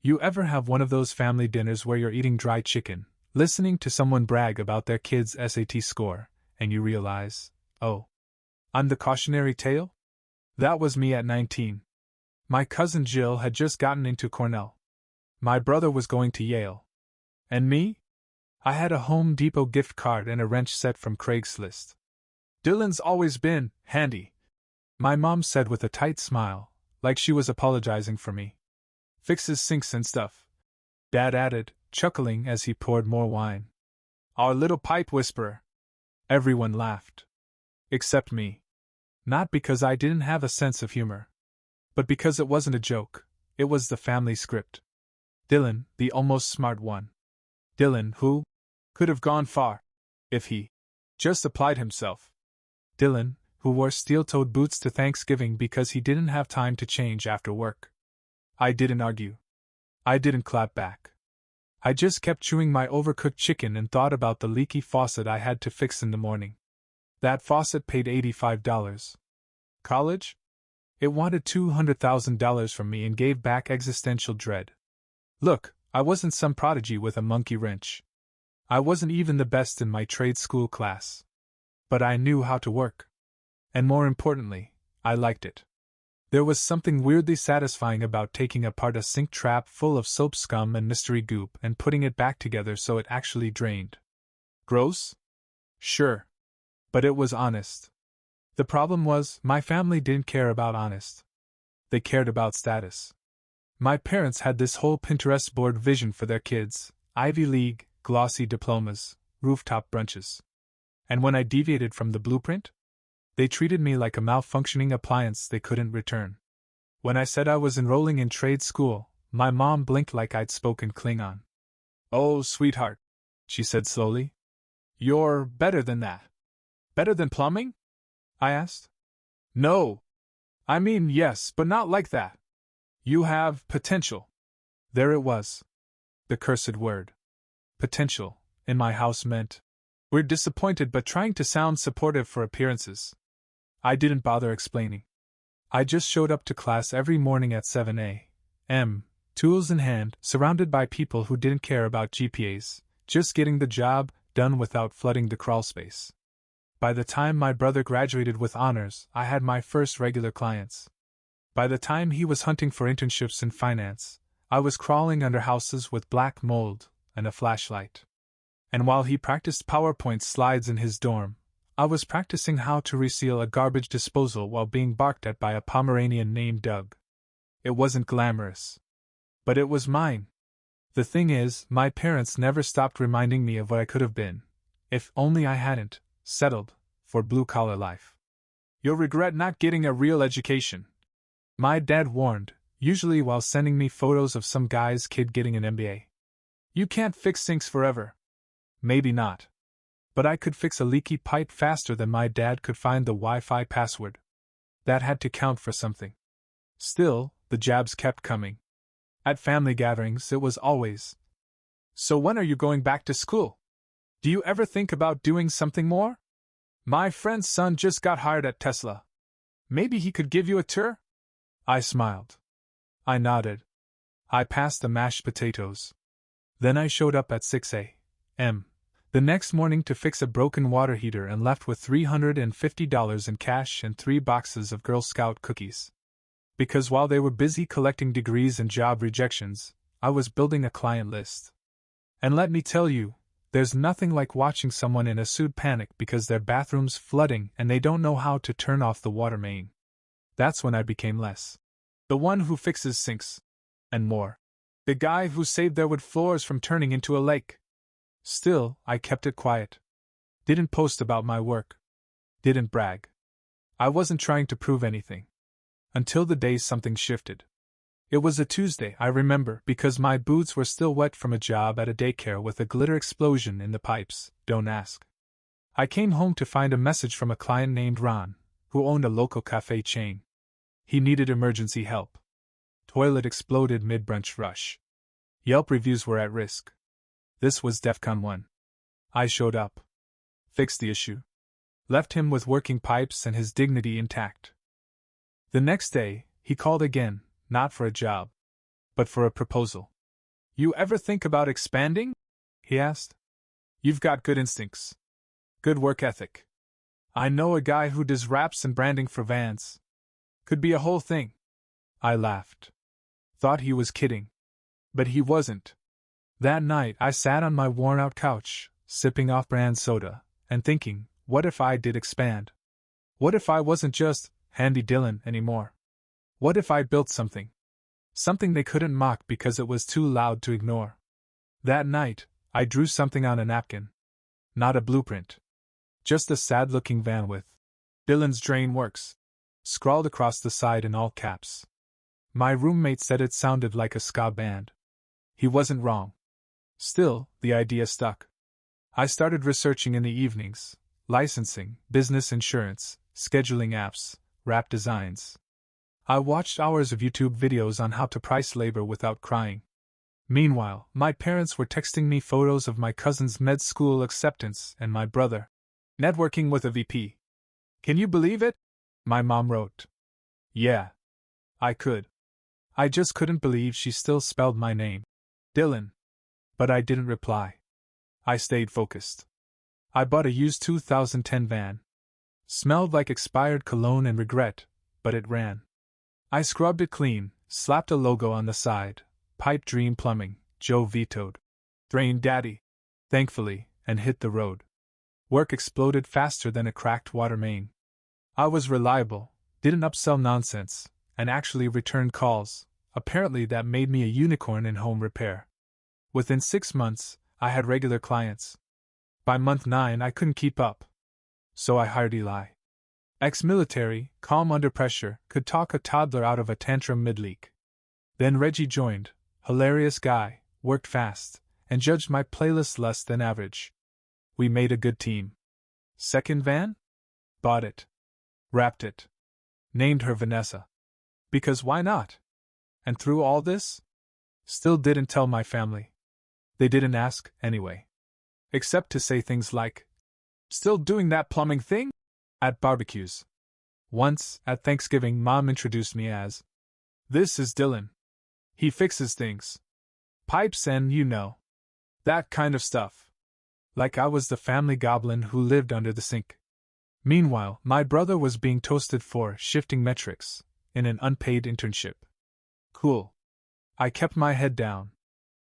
You ever have one of those family dinners where you're eating dry chicken, listening to someone brag about their kid's SAT score, and you realize, oh, I'm the cautionary tale? That was me at 19. My cousin Jill had just gotten into Cornell. My brother was going to Yale. And me? I had a Home Depot gift card and a wrench set from Craigslist. Dylan's always been handy, my mom said with a tight smile, like she was apologizing for me. Fixes sinks and stuff, Dad added, chuckling as he poured more wine. Our little pipe whisperer. Everyone laughed. Except me. Not because I didn't have a sense of humor, but because it wasn't a joke, it was the family script. Dylan, the almost smart one. Dylan, who could have gone far if he just applied himself. Dylan, who wore steel-toed boots to Thanksgiving because he didn't have time to change after work. I didn't argue. I didn't clap back. I just kept chewing my overcooked chicken and thought about the leaky faucet I had to fix in the morning. That faucet paid $85. College? It wanted $200,000 from me and gave back existential dread. Look, I wasn't some prodigy with a monkey wrench. I wasn't even the best in my trade school class. But I knew how to work. And more importantly, I liked it. There was something weirdly satisfying about taking apart a sink trap full of soap scum and mystery goop and putting it back together so it actually drained. Gross? Sure. But it was honest. The problem was, my family didn't care about honest. They cared about status. My parents had this whole Pinterest board vision for their kids: Ivy League, glossy diplomas, rooftop brunches. And when I deviated from the blueprint, they treated me like a malfunctioning appliance they couldn't return. When I said I was enrolling in trade school, my mom blinked like I'd spoken Klingon. Oh, sweetheart, she said slowly. You're better than that. Better than plumbing? I asked. No. I mean, yes, but not like that. You have potential. There it was. The cursed word. Potential, in my house meant, we're disappointed but trying to sound supportive for appearances. I didn't bother explaining. I just showed up to class every morning at 7 a.m., tools in hand, surrounded by people who didn't care about GPAs, just getting the job done without flooding the crawlspace. By the time my brother graduated with honors, I had my first regular clients. By the time he was hunting for internships in finance, I was crawling under houses with black mold and a flashlight. And while he practiced PowerPoint slides in his dorm, I was practicing how to reseal a garbage disposal while being barked at by a Pomeranian named Doug. It wasn't glamorous. But it was mine. The thing is, my parents never stopped reminding me of what I could have been, if only I hadn't settled for blue-collar life. You'll regret not getting a real education, my dad warned, usually while sending me photos of some guy's kid getting an MBA. You can't fix sinks forever. Maybe not. But I could fix a leaky pipe faster than my dad could find the Wi-Fi password. That had to count for something. Still, the jabs kept coming. At family gatherings, it was always, so when are you going back to school? Do you ever think about doing something more? My friend's son just got hired at Tesla. Maybe he could give you a tour? I smiled. I nodded. I passed the mashed potatoes. Then I showed up at 6 a.m. the next morning to fix a broken water heater and left with $350 in cash and 3 boxes of Girl Scout cookies. Because while they were busy collecting degrees and job rejections, I was building a client list. And let me tell you, there's nothing like watching someone in a suit panic because their bathroom's flooding and they don't know how to turn off the water main. That's when I became less the one who fixes sinks, and more the guy who saved their wood floors from turning into a lake. Still, I kept it quiet. Didn't post about my work. Didn't brag. I wasn't trying to prove anything. Until the day something shifted. It was a Tuesday, I remember, because my boots were still wet from a job at a daycare with a glitter explosion in the pipes, don't ask. I came home to find a message from a client named Ron, who owned a local cafe chain. He needed emergency help. Toilet exploded mid-brunch rush. Yelp reviews were at risk. This was DEFCON 1. I showed up. Fixed the issue. Left him with working pipes and his dignity intact. The next day, he called again, not for a job, but for a proposal. You ever think about expanding? He asked. You've got good instincts. Good work ethic. I know a guy who does wraps and branding for vans. Could be a whole thing. I laughed. Thought he was kidding. But he wasn't. That night I sat on my worn-out couch, sipping off-brand soda, and thinking, what if I did expand? What if I wasn't just Handy Dylan anymore? What if I built something? Something they couldn't mock because it was too loud to ignore. That night, I drew something on a napkin. Not a blueprint. Just a sad-looking van with Dylan's Drain Works scrawled across the side in all caps. My roommate said it sounded like a ska band. He wasn't wrong. Still, the idea stuck. I started researching in the evenings: licensing, business insurance, scheduling apps, wrap designs. I watched hours of YouTube videos on how to price labor without crying. Meanwhile, my parents were texting me photos of my cousin's med school acceptance and my brother networking with a VP. Can you believe it? My mom wrote. Yeah. I could. I just couldn't believe she still spelled my name, Dylan. But I didn't reply. I stayed focused. I bought a used 2010 van. Smelled like expired cologne and regret, but it ran. I scrubbed it clean, slapped a logo on the side, Pipe Dream Plumbing, Joe vetoed. Drain Daddy. Thankfully, and hit the road. Work exploded faster than a cracked water main. I was reliable, didn't upsell nonsense, and actually returned calls. Apparently that made me a unicorn in home repair. Within 6 months, I had regular clients. By month 9 I couldn't keep up. So I hired Eli. Ex-military, calm under pressure, could talk a toddler out of a tantrum mid-leak. Then Reggie joined, hilarious guy, worked fast, and judged my playlist less than average. We made a good team. Second van? Bought it. Wrapped it. Named her Vanessa. Because why not? And through all this? Still didn't tell my family. They didn't ask, anyway. Except to say things like, still doing that plumbing thing? At barbecues. Once, at Thanksgiving, Mom introduced me as, this is Dylan. He fixes things. Pipes and, that kind of stuff. Like I was the family goblin who lived under the sink. Meanwhile, my brother was being toasted for shifting metrics in an unpaid internship. Cool. I kept my head down.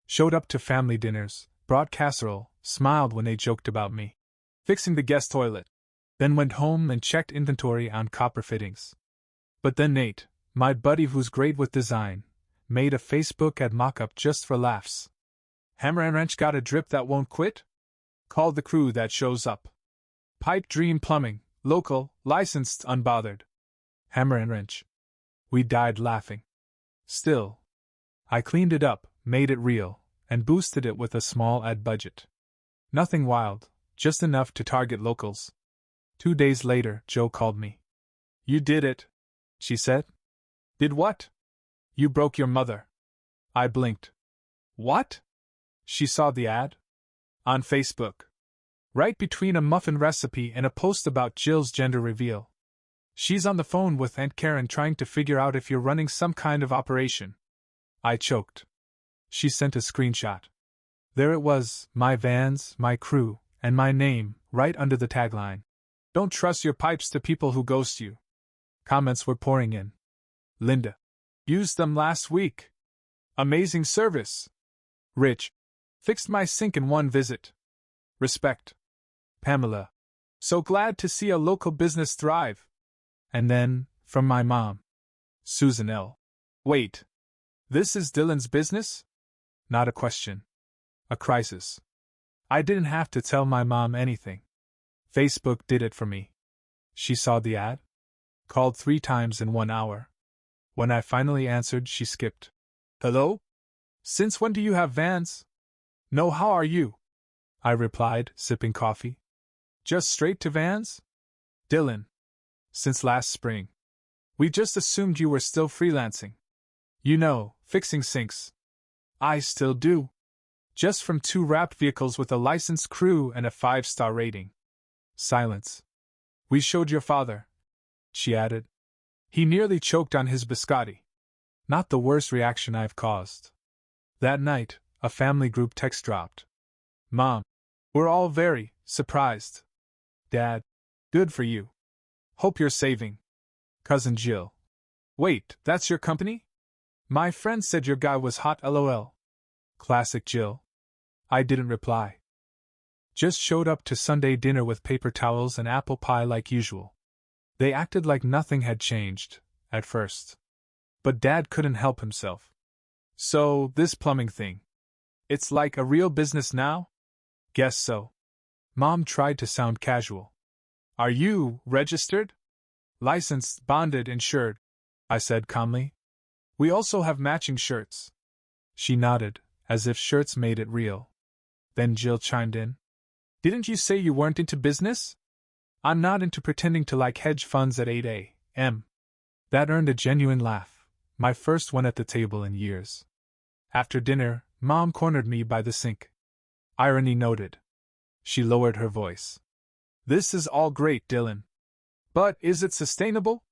Showed up to family dinners, brought casserole, smiled when they joked about me fixing the guest toilet. Then went home and checked inventory on copper fittings. But then Nate, my buddy who's great with design, made a Facebook ad mock-up just for laughs. Hammer and wrench got a drip that won't quit? Called the crew that shows up. Pipe Dream Plumbing, local, licensed, unbothered. Hammer and wrench. We died laughing. Still, I cleaned it up, made it real, and boosted it with a small ad budget. Nothing wild, just enough to target locals. 2 days later, Joe called me. You did it, she said. Did what? You broke your mother. I blinked. What? She saw the ad? On Facebook. Right between a muffin recipe and a post about Jill's gender reveal. She's on the phone with Aunt Karen trying to figure out if you're running some kind of operation. I choked. She sent a screenshot. There it was, my vans, my crew, and my name, right under the tagline. Don't trust your pipes to people who ghost you. Comments were pouring in. Linda. Used them last week. Amazing service. Rich. Fixed my sink in one visit. Respect. Pamela. So glad to see a local business thrive. And then, from my mom. Susan L. Wait. This is Dylan's business? Not a question. A crisis. I didn't have to tell my mom anything. Facebook did it for me. She saw the ad. Called 3 times in 1 hour. When I finally answered, she skipped. Hello? Since when do you have vans? No, how are you? I replied, sipping coffee. Just straight to vans? Dylan. Since last spring. We just assumed you were still freelancing. Fixing sinks. I still do. Just from 2 wrapped vehicles with a licensed crew and a 5-star rating. Silence. We showed your father, she added. He nearly choked on his biscotti. Not the worst reaction I've caused. That night, a family group text dropped. Mom, we're all very surprised. Dad, good for you. Hope you're saving. Cousin Jill. Wait, that's your company? My friend said your guy was hot, lol. Classic Jill. I didn't reply. Just showed up to Sunday dinner with paper towels and apple pie like usual. They acted like nothing had changed, at first. But Dad couldn't help himself. So, this plumbing thing. It's like a real business now? Guess so. Mom tried to sound casual. Are you registered? Licensed, bonded, insured, I said calmly. We also have matching shirts. She nodded, as if shirts made it real. Then Jill chimed in. Didn't you say you weren't into business? I'm not into pretending to like hedge funds at 8 a.m. That earned a genuine laugh, my first one at the table in years. After dinner, Mom cornered me by the sink. Irony noted. She lowered her voice. This is all great, Dylan. But is it sustainable?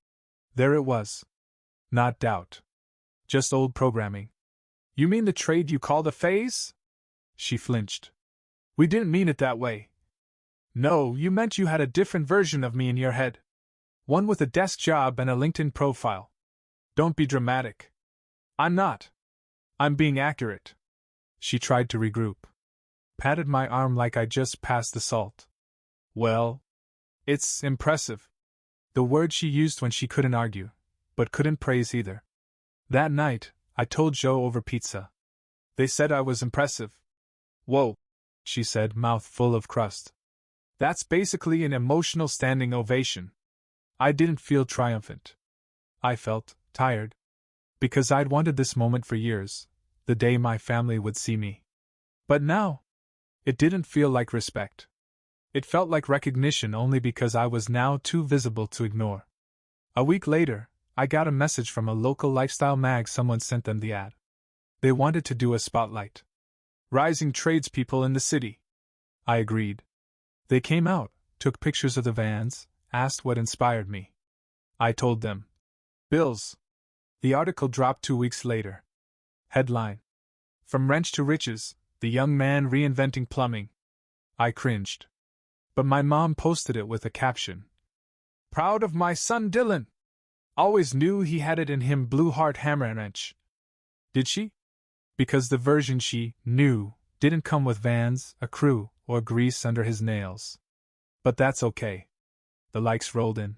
There it was. Not doubt. Just old programming. You mean the trade you call the phase? She flinched. We didn't mean it that way. No, you meant you had a different version of me in your head. One with a desk job and a LinkedIn profile. Don't be dramatic. I'm not. I'm being accurate. She tried to regroup. Patted my arm like I just passed the salt. Well, it's impressive. The word she used when she couldn't argue, but couldn't praise either. That night, I told Joe over pizza. They said I was impressive. Whoa, she said, mouth full of crust. That's basically an emotional standing ovation. I didn't feel triumphant. I felt tired. Because I'd wanted this moment for years, the day my family would see me. But now, it didn't feel like respect. It felt like recognition only because I was now too visible to ignore. A week later, I got a message from a local lifestyle mag. Someone sent them the ad. They wanted to do a spotlight. Rising tradespeople in the city. I agreed. They came out, took pictures of the vans, asked what inspired me. I told them. Bills. The article dropped 2 weeks later. Headline. From wrench to riches, the young man reinventing plumbing. I cringed. But my mom posted it with a caption. Proud of my son Dylan. Always knew he had it in him. Blue heart hammer and wrench. Did she? Because the version she knew didn't come with vans, a crew, or grease under his nails. But that's okay. The likes rolled in.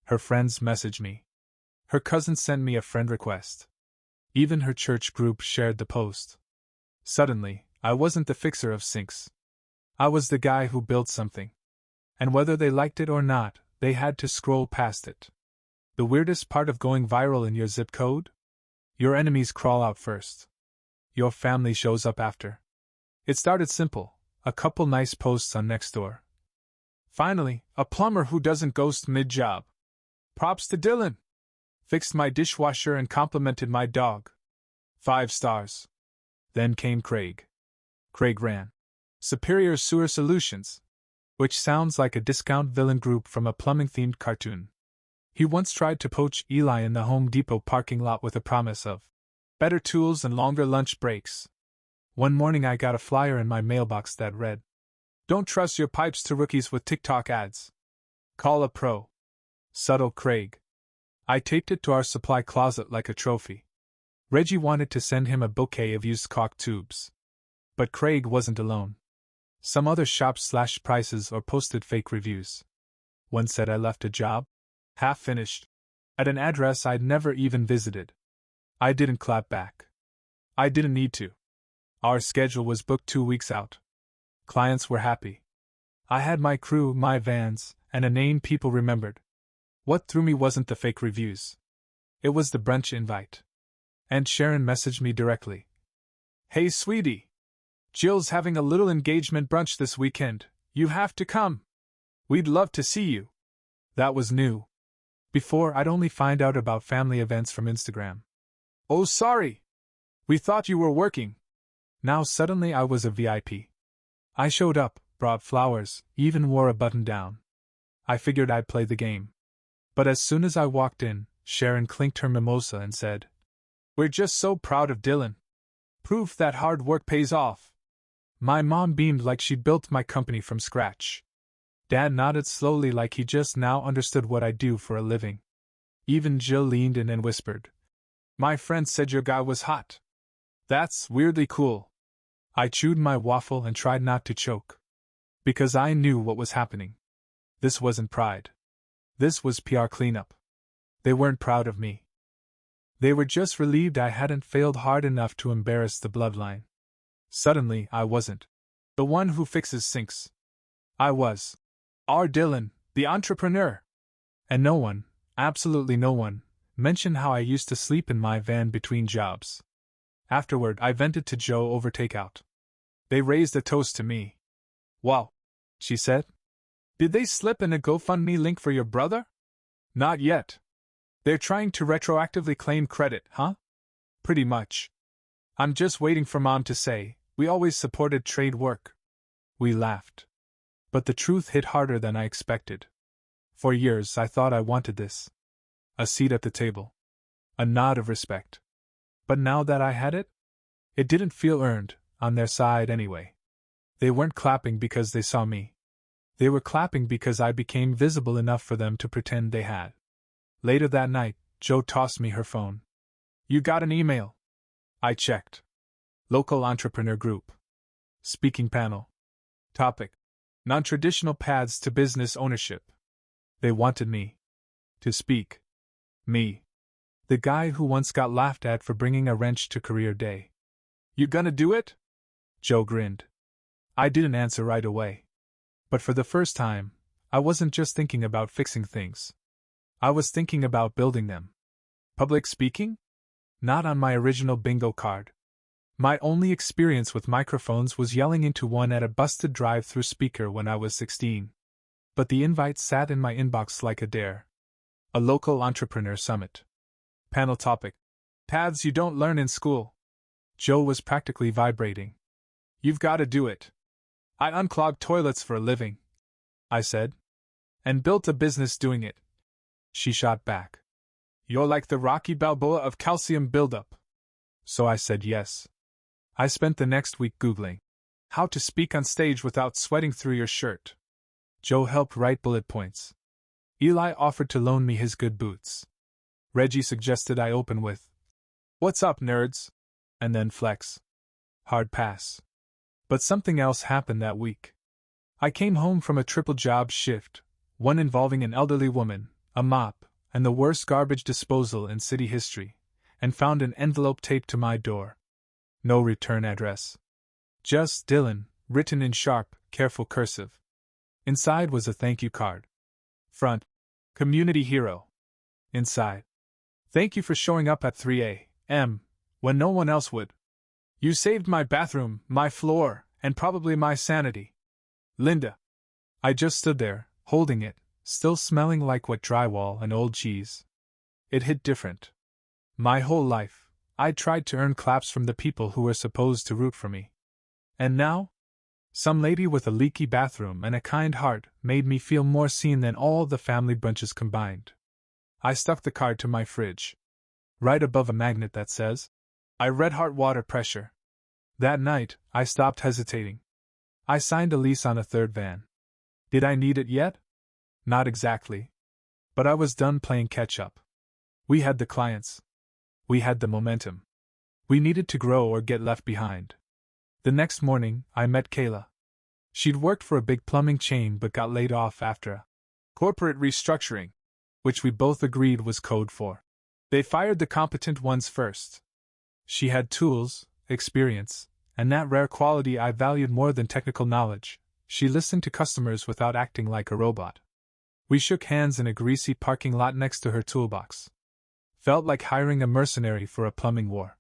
Her friends messaged me. Her cousin sent me a friend request. Even her church group shared the post. Suddenly, I wasn't the fixer of sinks. I was the guy who built something. And whether they liked it or not, they had to scroll past it. The weirdest part of going viral in your zip code? Your enemies crawl out first. Your family shows up after. It started simple, a couple nice posts on Nextdoor. Finally, a plumber who doesn't ghost mid-job. Props to Dylan. Fixed my dishwasher and complimented my dog. 5 stars. Then came Craig. Craig ran. Superior Sewer Solutions. Which sounds like a discount villain group from a plumbing-themed cartoon. He once tried to poach Eli in the Home Depot parking lot with a promise of better tools and longer lunch breaks. One morning I got a flyer in my mailbox that read, Don't trust your pipes to rookies with TikTok ads. Call a pro. Subtle Craig. I taped it to our supply closet like a trophy. Reggie wanted to send him a bouquet of used caulk tubes. But Craig wasn't alone. Some other shops slashed prices or posted fake reviews. One said I left a job, half finished, at an address I'd never even visited. I didn't clap back. I didn't need to. Our schedule was booked 2 weeks out. Clients were happy. I had my crew, my vans, and a name people remembered. What threw me wasn't the fake reviews. It was the brunch invite. And Sharon messaged me directly. Hey sweetie. Jill's having a little engagement brunch this weekend. You have to come. We'd love to see you. That was new. Before, I'd only find out about family events from Instagram. Oh, sorry. We thought you were working. Now suddenly I was a VIP. I showed up, brought flowers, even wore a button-down. I figured I'd play the game. But as soon as I walked in, Sharon clinked her mimosa and said, We're just so proud of Dylan. Proof that hard work pays off. My mom beamed like she'd built my company from scratch. Dad nodded slowly like he just now understood what I do for a living. Even Jill leaned in and whispered, "My friend said your guy was hot." "That's weirdly cool." I chewed my waffle and tried not to choke. Because I knew what was happening. This wasn't pride. This was PR cleanup. They weren't proud of me. They were just relieved I hadn't failed hard enough to embarrass the bloodline. Suddenly, I wasn't the one who fixes sinks. I was R. Dillon, the entrepreneur. And no one, absolutely no one, mentioned how I used to sleep in my van between jobs. Afterward, I vented to Joe over takeout. They raised a toast to me. "Wow," she said. "Did they slip in a GoFundMe link for your brother?" "Not yet. They're trying to retroactively claim credit, huh?" "Pretty much. I'm just waiting for Mom to say, we always supported trade work." We laughed. But the truth hit harder than I expected. For years I thought I wanted this. A seat at the table. A nod of respect. But now that I had it? It didn't feel earned, on their side anyway. They weren't clapping because they saw me. They were clapping because I became visible enough for them to pretend they had. Later that night, Jo tossed me her phone. "You got an email?" I checked. Local entrepreneur group. Speaking panel. Topic: non-traditional paths to business ownership. They wanted me to speak. Me. The guy who once got laughed at for bringing a wrench to career day. "You gonna do it?" Jo grinned. I didn't answer right away. But for the first time, I wasn't just thinking about fixing things. I was thinking about building them. Public speaking? Not on my original bingo card. My only experience with microphones was yelling into one at a busted drive-through speaker when I was 16. But the invite sat in my inbox like a dare. A local entrepreneur summit. Panel topic: paths you don't learn in school. Jo was practically vibrating. "You've got to do it." "I unclog toilets for a living," I said. "And built a business doing it." She shot back. "You're like the Rocky Balboa of calcium buildup." So I said yes. I spent the next week Googling how to speak on stage without sweating through your shirt. Jo helped write bullet points. Eli offered to loan me his good boots. Reggie suggested I open with, "What's up, nerds?" and then flex. Hard pass. But something else happened that week. I came home from a triple job shift, one involving an elderly woman, a mop, and the worst garbage disposal in city history, and found an envelope taped to my door. No return address. Just Dillon, written in sharp, careful cursive. Inside was a thank you card. Front: Community Hero. Inside: "Thank you for showing up at 3 a.m. when no one else would. You saved my bathroom, my floor, and probably my sanity. Linda." I just stood there, holding it, still smelling like wet drywall and old cheese. It hit different. My whole life, I'd tried to earn claps from the people who were supposed to root for me. And now? Some lady with a leaky bathroom and a kind heart made me feel more seen than all the family bunches combined. I stuck the card to my fridge. Right above a magnet that says, "I Red Heart Water Pressure." That night, I stopped hesitating. I signed a lease on a third van. Did I need it yet? Not exactly. But I was done playing catch-up. We had the clients. We had the momentum. We needed to grow or get left behind. The next morning, I met Kayla. She'd worked for a big plumbing chain but got laid off after a corporate restructuring, which we both agreed was code for they fired the competent ones first. She had tools, experience, and that rare quality I valued more than technical knowledge. She listened to customers without acting like a robot. We shook hands in a greasy parking lot next to her toolbox. Felt like hiring a mercenary for a plumbing war.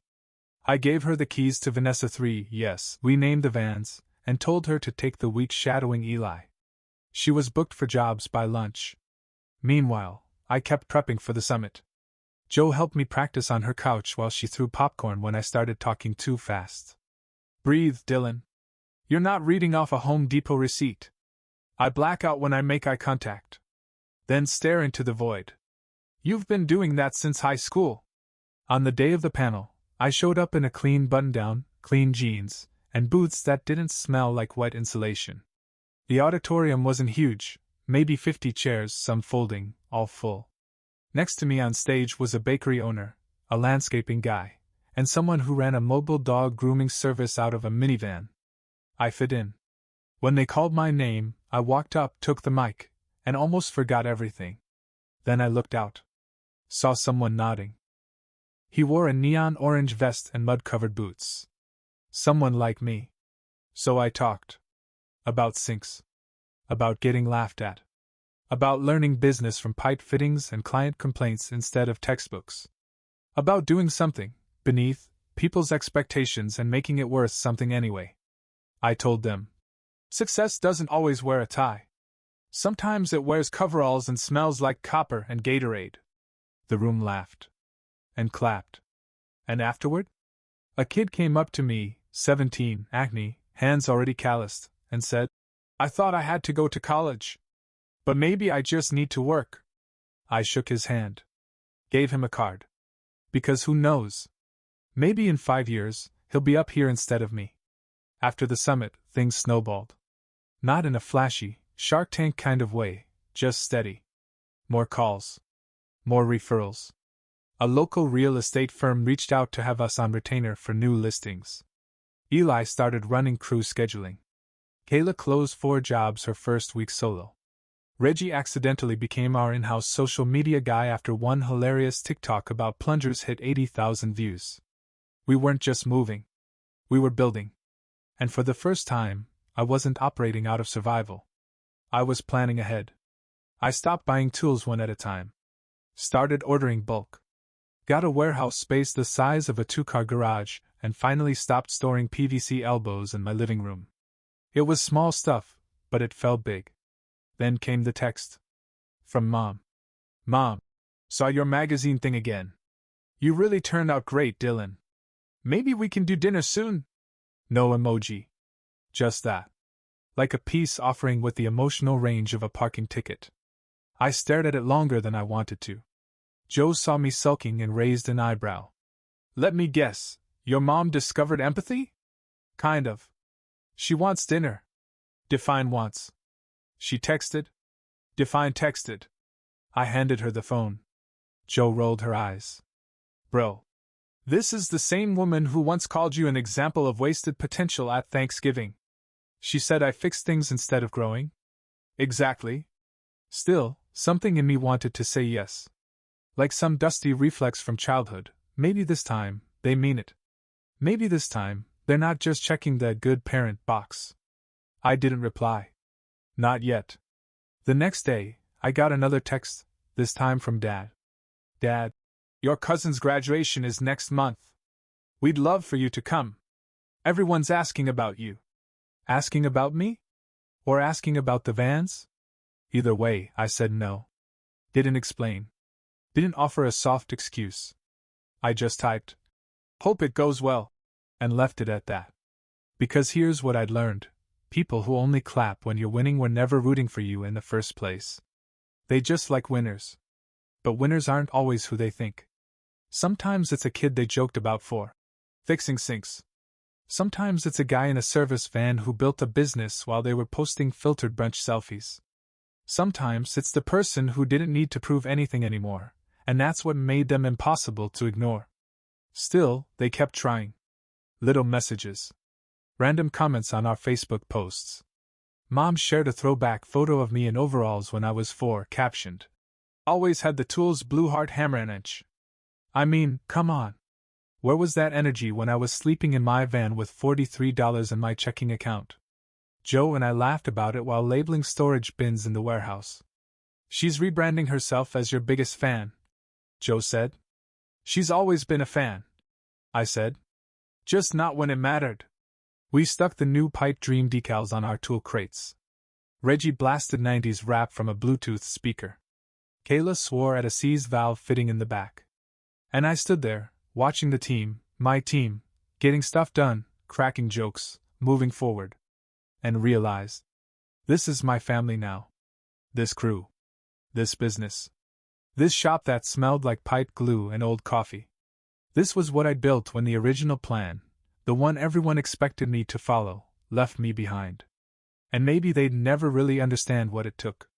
I gave her the keys to Vanessa 3, yes, we named the vans, and told her to take the week shadowing Eli. She was booked for jobs by lunch. Meanwhile, I kept prepping for the summit. Jo helped me practice on her couch while she threw popcorn when I started talking too fast. "Breathe, Dillon. You're not reading off a Home Depot receipt." I black out when I make eye contact. Then stare into the void. "You've been doing that since high school." On the day of the panel, I showed up in a clean button-down, clean jeans, and boots that didn't smell like wet insulation. The auditorium wasn't huge, maybe 50 chairs, some folding, all full. Next to me on stage was a bakery owner, a landscaping guy, and someone who ran a mobile dog grooming service out of a minivan. I fit in. When they called my name, I walked up, took the mic, and almost forgot everything. Then I looked out. Saw someone nodding. He wore a neon orange vest and mud-covered boots. Someone like me. So I talked. About sinks. About getting laughed at. About learning business from pipe fittings and client complaints instead of textbooks. About doing something, beneath people's expectations and making it worth something anyway. I told them. Success doesn't always wear a tie. Sometimes it wears coveralls and smells like copper and Gatorade. The room laughed. And clapped. And afterward? A kid came up to me, 17, acne, hands already calloused, and said, I thought I had to go to college. But maybe I just need to work. I shook his hand. Gave him a card. Because who knows? Maybe in 5 years, he'll be up here instead of me. After the summit, things snowballed. Not in a flashy, Shark Tank kind of way, just steady. More calls. More referrals. A local real estate firm reached out to have us on retainer for new listings. Eli started running crew scheduling. Kayla closed 4 jobs her first week solo. Reggie accidentally became our in-house social media guy after one hilarious TikTok about plungers hit 80,000 views. We weren't just moving. We were building. And for the first time, I wasn't operating out of survival. I was planning ahead. I stopped buying tools one at a time. Started ordering bulk. Got a warehouse space the size of a 2-car garage, and finally stopped storing PVC elbows in my living room. It was small stuff, but it felt big. Then came the text. From Mom. Mom, saw your magazine thing again. You really turned out great, Dylan. Maybe we can do dinner soon? No emoji. Just that. Like a peace offering with the emotional range of a parking ticket. I stared at it longer than I wanted to. Joe saw me sulking and raised an eyebrow. Let me guess, your mom discovered empathy? Kind of. She wants dinner. Define wants. She texted. Define texted. I handed her the phone. Joe rolled her eyes. Bro. This is the same woman who once called you an example of wasted potential at Thanksgiving. She said I fixed things instead of growing? Exactly. Still, something in me wanted to say yes. Like some dusty reflex from childhood, maybe this time, they mean it. Maybe this time, they're not just checking the good parent box. I didn't reply. Not yet. The next day, I got another text, this time from Dad. Dad, your cousin's graduation is next month. We'd love for you to come. Everyone's asking about you. Asking about me? Or asking about the Vans? Either way, I said no. Didn't explain. Didn't offer a soft excuse. I just typed, hope it goes well, and left it at that. Because here's what I'd learned. People who only clap when you're winning were never rooting for you in the first place. They just like winners. But winners aren't always who they think. Sometimes it's a kid they joked about for fixing sinks. Sometimes it's a guy in a service van who built a business while they were posting filtered brunch selfies. Sometimes it's the person who didn't need to prove anything anymore, and that's what made them impossible to ignore. Still, they kept trying. Little messages. Random comments on our Facebook posts. Mom shared a throwback photo of me in overalls when I was 4, captioned, always had the tools, blue heart, hammer and inch. I mean, come on. Where was that energy when I was sleeping in my van with $43 in my checking account? Joe and I laughed about it while labeling storage bins in the warehouse. She's rebranding herself as your biggest fan, Joe said. She's always been a fan, I said. Just not when it mattered. We stuck the new Pipe Dream decals on our tool crates. Reggie blasted 90s rap from a Bluetooth speaker. Kayla swore at a C's valve fitting in the back. And I stood there, watching the team, my team, getting stuff done, cracking jokes, moving forward. And realized, this is my family now. This crew. This business. This shop that smelled like pipe glue and old coffee. This was what I'd built when the original plan, the one everyone expected me to follow, left me behind. And maybe they'd never really understand what it took.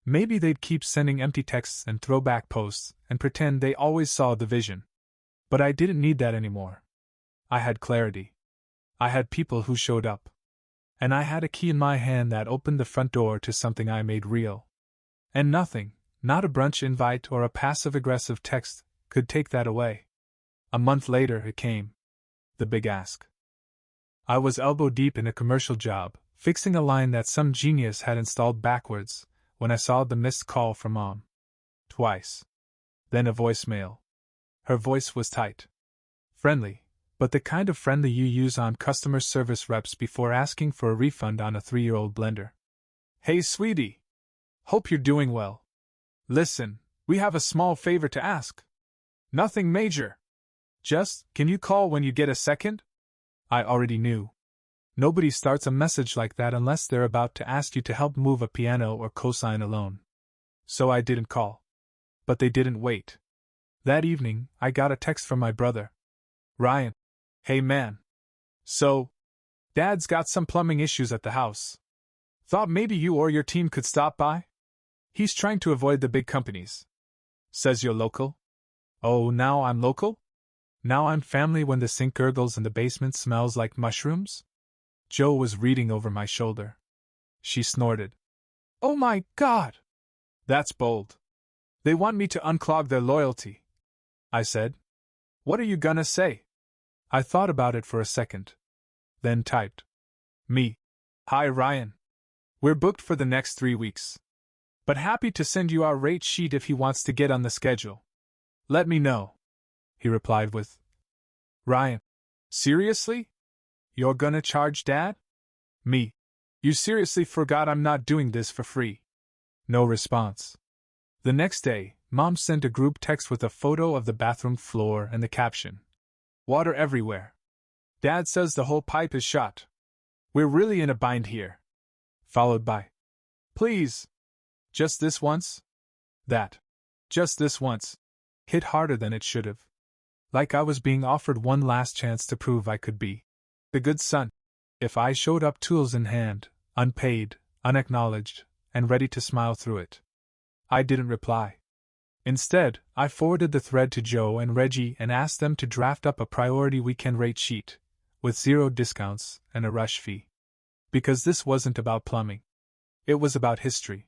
Maybe they'd keep sending empty texts and throwback posts and pretend they always saw the vision. But I didn't need that anymore. I had clarity. I had people who showed up. And I had a key in my hand that opened the front door to something I made real. And nothing, not a brunch invite or a passive-aggressive text, could take that away. A month later it came. The big ask. I was elbow-deep in a commercial job, fixing a line that some genius had installed backwards, when I saw the missed call from Mom. Twice. Then a voicemail. Her voice was tight. Friendly, but the kind of friendly you use on customer service reps before asking for a refund on a 3-year-old blender. Hey sweetie. Hope you're doing well. Listen, we have a small favor to ask. Nothing major. Just, can you call when you get a second? I already knew. Nobody starts a message like that unless they're about to ask you to help move a piano or cosign a loan. So I didn't call. But they didn't wait. That evening, I got a text from my brother. Ryan. Hey man. So, Dad's got some plumbing issues at the house. Thought maybe you or your team could stop by? He's trying to avoid the big companies. Says you're local? Oh, now I'm local? Now I'm family when the sink gurgles and the basement smells like mushrooms? Jo was reading over my shoulder. She snorted. Oh my God! That's bold. They want me to unclog their loyalty. I said. What are you gonna say? I thought about it for a second. Then typed. Me. Hi Ryan. We're booked for the next 3 weeks. But happy to send you our rate sheet if he wants to get on the schedule. Let me know. He replied with, Ryan. Seriously? You're gonna charge Dad? Me. You seriously forgot I'm not doing this for free. No response. The next day, Mom sent a group text with a photo of the bathroom floor and the caption. Water everywhere. Dad says the whole pipe is shot. We're really in a bind here. Followed by, please. Just this once? That. Just this once. Hit harder than it should have. Like I was being offered one last chance to prove I could be the good son. If I showed up tools in hand, unpaid, unacknowledged, and ready to smile through it. I didn't reply. Instead, I forwarded the thread to Jo and Reggie and asked them to draft up a priority weekend rate sheet, with 0 discounts and a rush fee. Because this wasn't about plumbing. It was about history.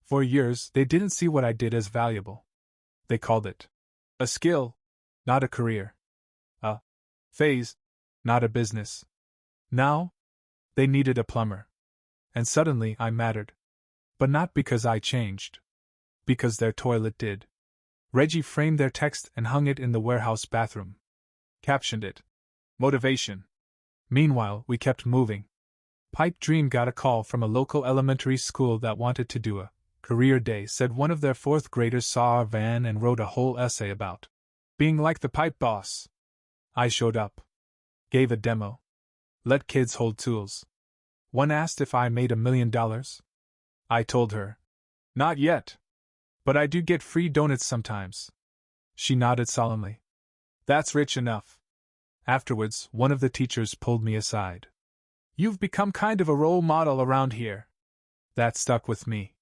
For years, they didn't see what I did as valuable. They called it a skill, not a career. A phase, not a business. Now, they needed a plumber. And suddenly I mattered. But not because I changed. Because their toilet did. Reggie framed their text and hung it in the warehouse bathroom. Captioned it. Motivation. Meanwhile, we kept moving. Pipe Dream got a call from a local elementary school that wanted to do a career day. Said one of their 4th graders saw our van and wrote a whole essay about being like the pipe boss. I showed up. Gave a demo. Let kids hold tools. One asked if I made $1 million. I told her. Not yet. But I do get free donuts sometimes. She nodded solemnly. That's rich enough. Afterwards, one of the teachers pulled me aside. You've become kind of a role model around here. That stuck with me.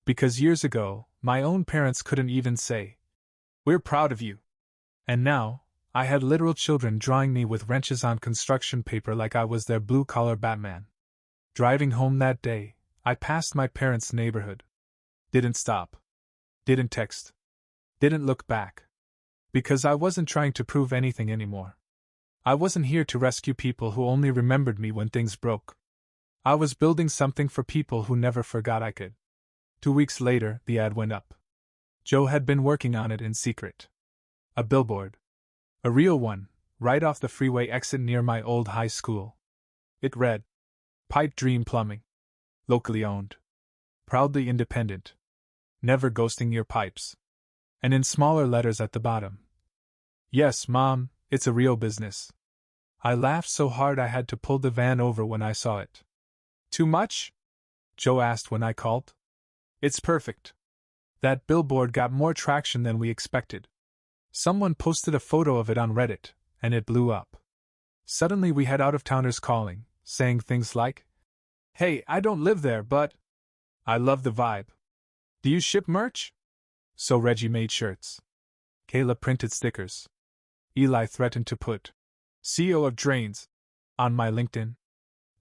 Because years ago, my own parents couldn't even say, we're proud of you. And now, I had literal children drawing me with wrenches on construction paper like I was their blue-collar Batman. Driving home that day, I passed my parents' neighborhood. Didn't stop. Didn't text. Didn't look back. Because I wasn't trying to prove anything anymore. I wasn't here to rescue people who only remembered me when things broke. I was building something for people who never forgot I could. 2 weeks later, the ad went up. Jo had been working on it in secret. A billboard. A real one, right off the freeway exit near my old high school. It read, Pipe Dream Plumbing. Locally owned. Proudly independent. Never ghosting your pipes. And in smaller letters at the bottom. Yes, Mom, it's a real business. I laughed so hard I had to pull the van over when I saw it. Too much? Jo asked when I called. It's perfect. That billboard got more traction than we expected. Someone posted a photo of it on Reddit, and it blew up. Suddenly we had out-of-towners calling, saying things like, "Hey, I don't live there, but I love the vibe. Do you ship merch?" So Reggie made shirts. Kayla printed stickers. Eli threatened to put CEO of Drains on my LinkedIn.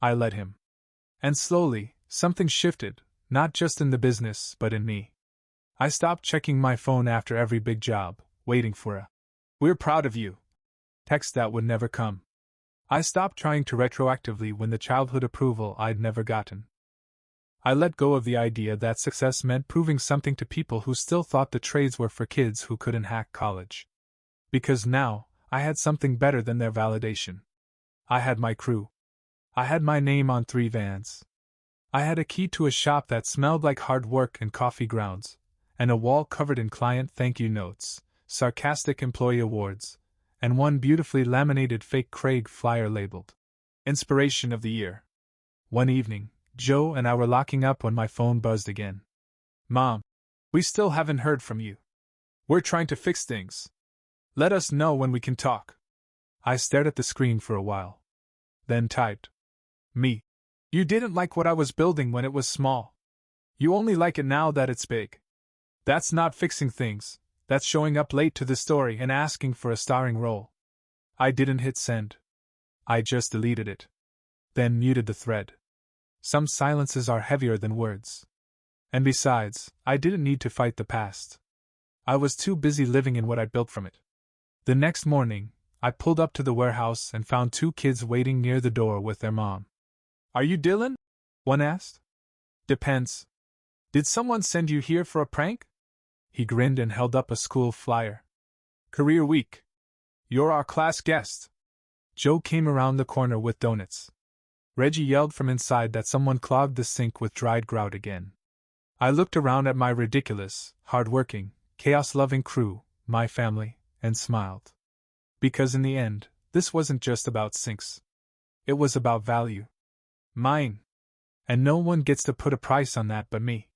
I let him. And slowly, something shifted, not just in the business, but in me. I stopped checking my phone after every big job, waiting for a "We're proud of you" text that would never come. I stopped trying to retroactively win the childhood approval I'd never gotten. I let go of the idea that success meant proving something to people who still thought the trades were for kids who couldn't hack college. Because now, I had something better than their validation. I had my crew. I had my name on 3 vans. I had a key to a shop that smelled like hard work and coffee grounds, and a wall covered in client thank you notes, sarcastic employee awards, and one beautifully laminated fake Craig flyer labeled Inspiration of the Year. One evening, Joe and I were locking up when my phone buzzed again. "Mom, we still haven't heard from you. We're trying to fix things. Let us know when we can talk." I stared at the screen for a while. Then typed, "Me. You didn't like what I was building when it was small. You only like it now that it's big. That's not fixing things, that's showing up late to the story and asking for a starring role." I didn't hit send. I just deleted it. Then muted the thread. Some silences are heavier than words. And besides, I didn't need to fight the past. I was too busy living in what I built from it. The next morning, I pulled up to the warehouse and found 2 kids waiting near the door with their mom. "Are you Dylan?" one asked. "Depends. Did someone send you here for a prank?" He grinned and held up a school flyer. "Career Week. You're our class guest." Joe came around the corner with donuts. Reggie yelled from inside that someone clogged the sink with dried grout again. I looked around at my ridiculous, hard-working, chaos-loving crew, my family, and smiled. Because in the end, this wasn't just about sinks. It was about value. Mine. And no one gets to put a price on that but me.